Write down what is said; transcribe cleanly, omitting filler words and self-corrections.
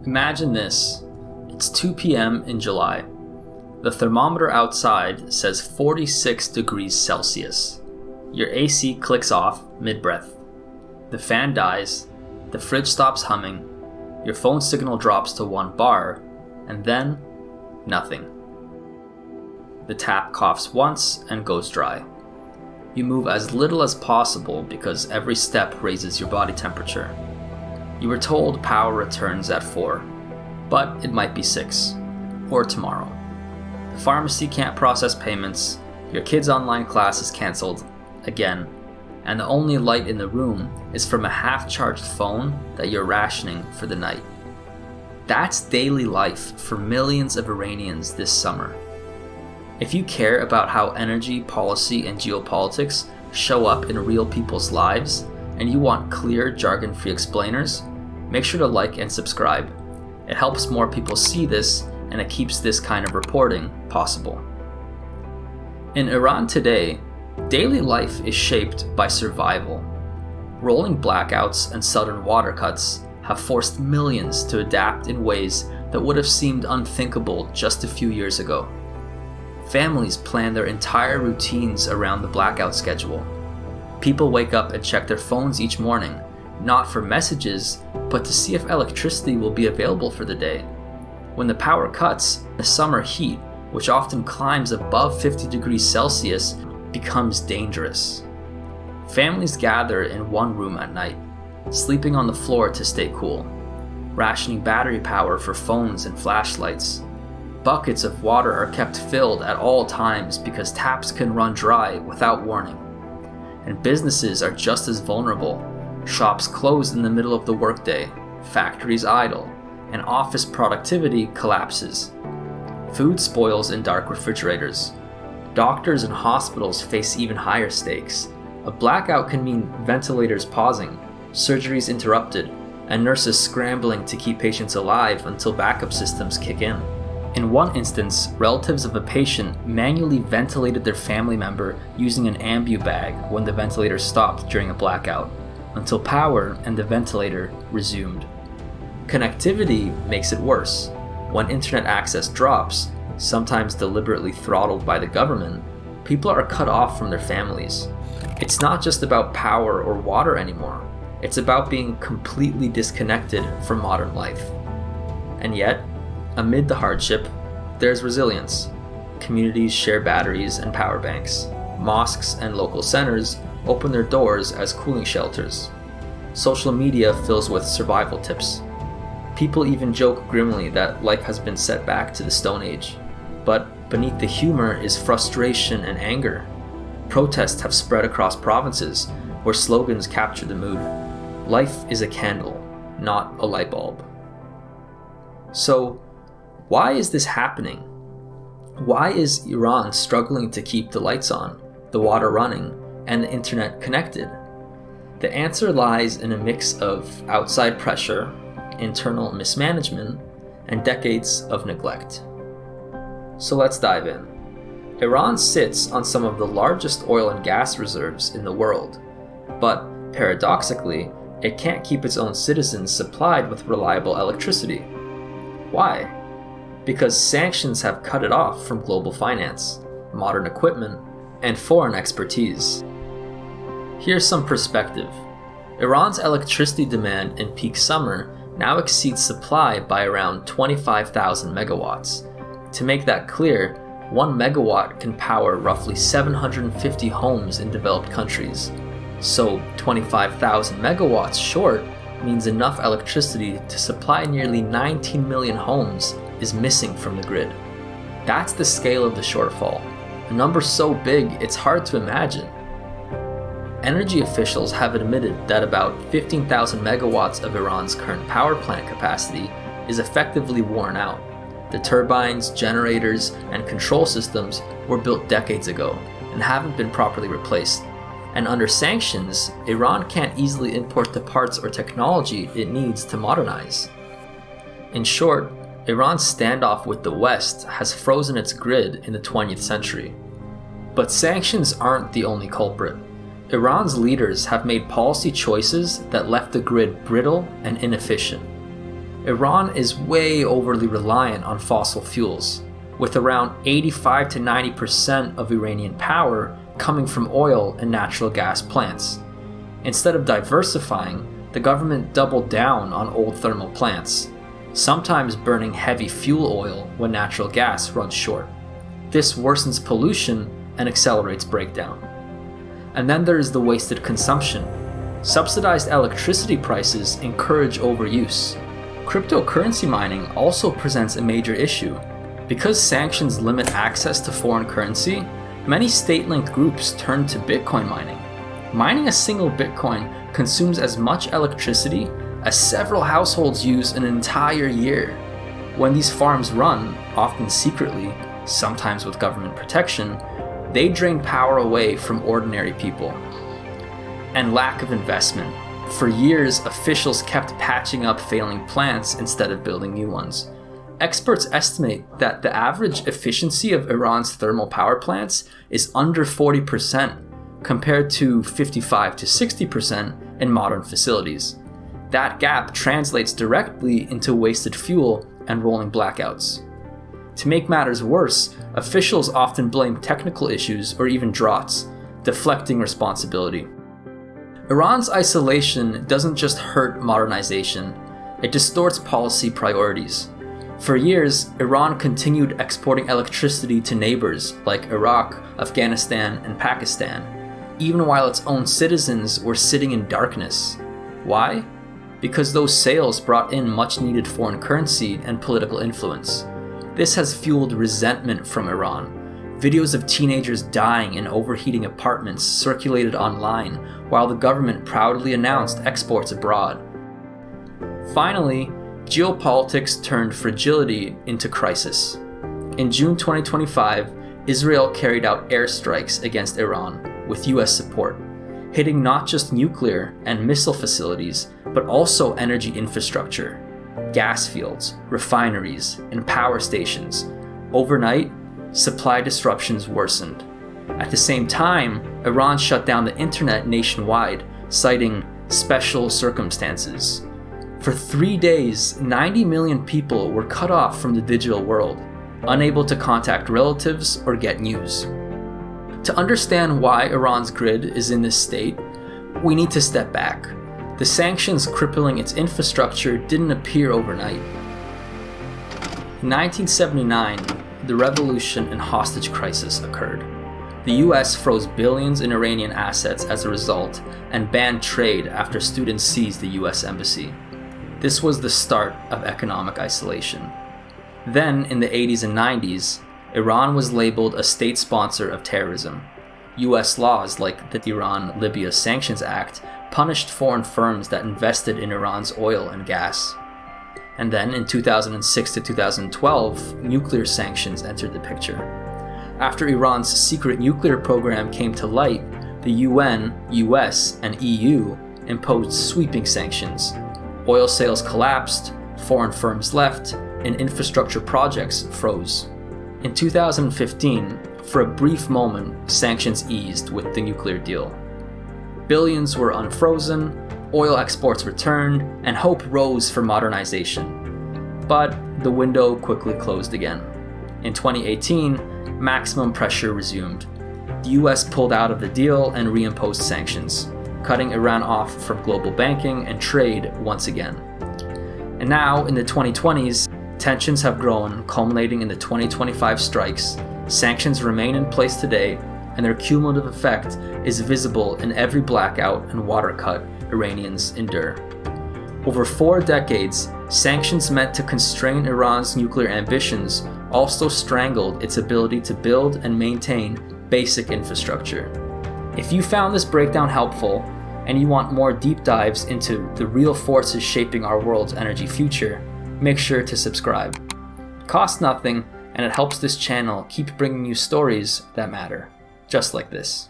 Imagine this. It's 2 p.m. in July. The thermometer outside says 46 degrees Celsius. Your AC clicks off mid-breath. The fan dies, the fridge stops humming, your phone signal drops to 1 bar, and then nothing. The tap coughs once and goes dry. You move as little as possible because every step raises your body temperature. You were told power returns at 4, but it might be 6, or tomorrow. The pharmacy can't process payments, your kid's online class is cancelled, again, and the only light in the room is from a half-charged phone that you're rationing for the night. That's daily life for millions of Iranians this summer. If you care about how energy, policy, and geopolitics show up in real people's lives, and you want clear, jargon-free explainers, make sure to like and subscribe. It helps more people see this, and it keeps this kind of reporting possible. In Iran today, daily life is shaped by survival. Rolling blackouts and sudden water cuts have forced millions to adapt in ways that would have seemed unthinkable just a few years ago. Families plan their entire routines around the blackout schedule. People wake up and check their phones each morning, not for messages, but to see if electricity will be available for the day. When the power cuts, the summer heat, which often climbs above 50 degrees Celsius, becomes dangerous. Families gather in one room at night, sleeping on the floor to stay cool, rationing battery power for phones and flashlights. Buckets of water are kept filled at all times because taps can run dry without warning. And businesses are just as vulnerable. Shops close in the middle of the workday, factories idle, and office productivity collapses. Food spoils in dark refrigerators. Doctors and hospitals face even higher stakes. A blackout can mean ventilators pausing, surgeries interrupted, and nurses scrambling to keep patients alive until backup systems kick in. In one instance, relatives of a patient manually ventilated their family member using an ambu bag when the ventilator stopped during a blackout, until power and the ventilator resumed. Connectivity makes it worse. When internet access drops, sometimes deliberately throttled by the government, people are cut off from their families. It's not just about power or water anymore. It's about being completely disconnected from modern life. And yet, amid the hardship, there's resilience. Communities share batteries and power banks. Mosques and local centers open their doors as cooling shelters. Social media fills with survival tips. People even joke grimly that life has been set back to the Stone Age. But beneath the humor is frustration and anger. Protests have spread across provinces where slogans capture the mood. Life is a candle, not a light bulb. So, why is this happening? Why is Iran struggling to keep the lights on, the water running, and the internet connected? The answer lies in a mix of outside pressure, internal mismanagement, and decades of neglect. So let's dive in. Iran sits on some of the largest oil and gas reserves in the world, but paradoxically, it can't keep its own citizens supplied with reliable electricity. Why? Because sanctions have cut it off from global finance, modern equipment, and foreign expertise. Here's some perspective. Iran's electricity demand in peak summer now exceeds supply by around 25,000 megawatts. To make that clear, 1 megawatt can power roughly 750 homes in developed countries. So 25,000 megawatts short means enough electricity to supply nearly 19 million homes is missing from the grid. That's the scale of the shortfall, a number so big it's hard to imagine. Energy officials have admitted that about 15,000 megawatts of Iran's current power plant capacity is effectively worn out. The turbines, generators, and control systems were built decades ago and haven't been properly replaced. And under sanctions, Iran can't easily import the parts or technology it needs to modernize. In short, Iran's standoff with the West has frozen its grid in the 20th century. But sanctions aren't the only culprit. Iran's leaders have made policy choices that left the grid brittle and inefficient. Iran is way overly reliant on fossil fuels, with around 85 to 90% of Iranian power coming from oil and natural gas plants. Instead of diversifying, the government doubled down on old thermal plants, sometimes burning heavy fuel oil when natural gas runs short. This worsens pollution and accelerates breakdown. And then there is the wasted consumption. Subsidized electricity prices encourage overuse. Cryptocurrency mining also presents a major issue. Because sanctions limit access to foreign currency, many state-linked groups turn to Bitcoin mining. Mining a single Bitcoin consumes as much electricity as several households use an entire year. When these farms run, often secretly, sometimes with government protection, they drain power away from ordinary people. And lack of investment. For years, officials kept patching up failing plants instead of building new ones. Experts estimate that the average efficiency of Iran's thermal power plants is under 40%, compared to 55 to 60% in modern facilities. That gap translates directly into wasted fuel and rolling blackouts. To make matters worse, officials often blame technical issues or even droughts, deflecting responsibility. Iran's isolation doesn't just hurt modernization, it distorts policy priorities. For years, Iran continued exporting electricity to neighbors like Iraq, Afghanistan, and Pakistan, even while its own citizens were sitting in darkness. Why? Because those sales brought in much needed foreign currency and political influence. This has fueled resentment from Iran. Videos of teenagers dying in overheating apartments circulated online, while the government proudly announced exports abroad. Finally, geopolitics turned fragility into crisis. In June 2025, Israel carried out airstrikes against Iran with US support, hitting not just nuclear and missile facilities, but also energy infrastructure, gas fields, refineries, and power stations. Overnight, supply disruptions worsened. At the same time, Iran shut down the internet nationwide, citing special circumstances. For 3 days, 90 million people were cut off from the digital world, unable to contact relatives or get news. To understand why Iran's grid is in this state, we need to step back. The sanctions crippling its infrastructure didn't appear overnight. In 1979, the revolution and hostage crisis occurred. The US froze billions in Iranian assets as a result and banned trade after students seized the US embassy. This was the start of economic isolation. Then, in the 80s and 90s, Iran was labeled a state sponsor of terrorism. US laws like the Iran-Libya Sanctions Act punished foreign firms that invested in Iran's oil and gas. And then, in 2006 to 2012, nuclear sanctions entered the picture. After Iran's secret nuclear program came to light, the UN, US, and EU imposed sweeping sanctions. Oil sales collapsed, foreign firms left, and infrastructure projects froze. In 2015, for a brief moment, sanctions eased with the nuclear deal. Billions were unfrozen, oil exports returned, and hope rose for modernization. But the window quickly closed again. In 2018, maximum pressure resumed. The US pulled out of the deal and reimposed sanctions, cutting Iran off from global banking and trade once again. And now, in the 2020s, tensions have grown, culminating in the 2025 strikes. Sanctions remain in place today, and their cumulative effect is visible in every blackout and water cut Iranians endure. Over 4 decades, sanctions meant to constrain Iran's nuclear ambitions also strangled its ability to build and maintain basic infrastructure. If you found this breakdown helpful, and you want more deep dives into the real forces shaping our world's energy future, make sure to subscribe. It costs nothing, and it helps this channel keep bringing you stories that matter, just like this.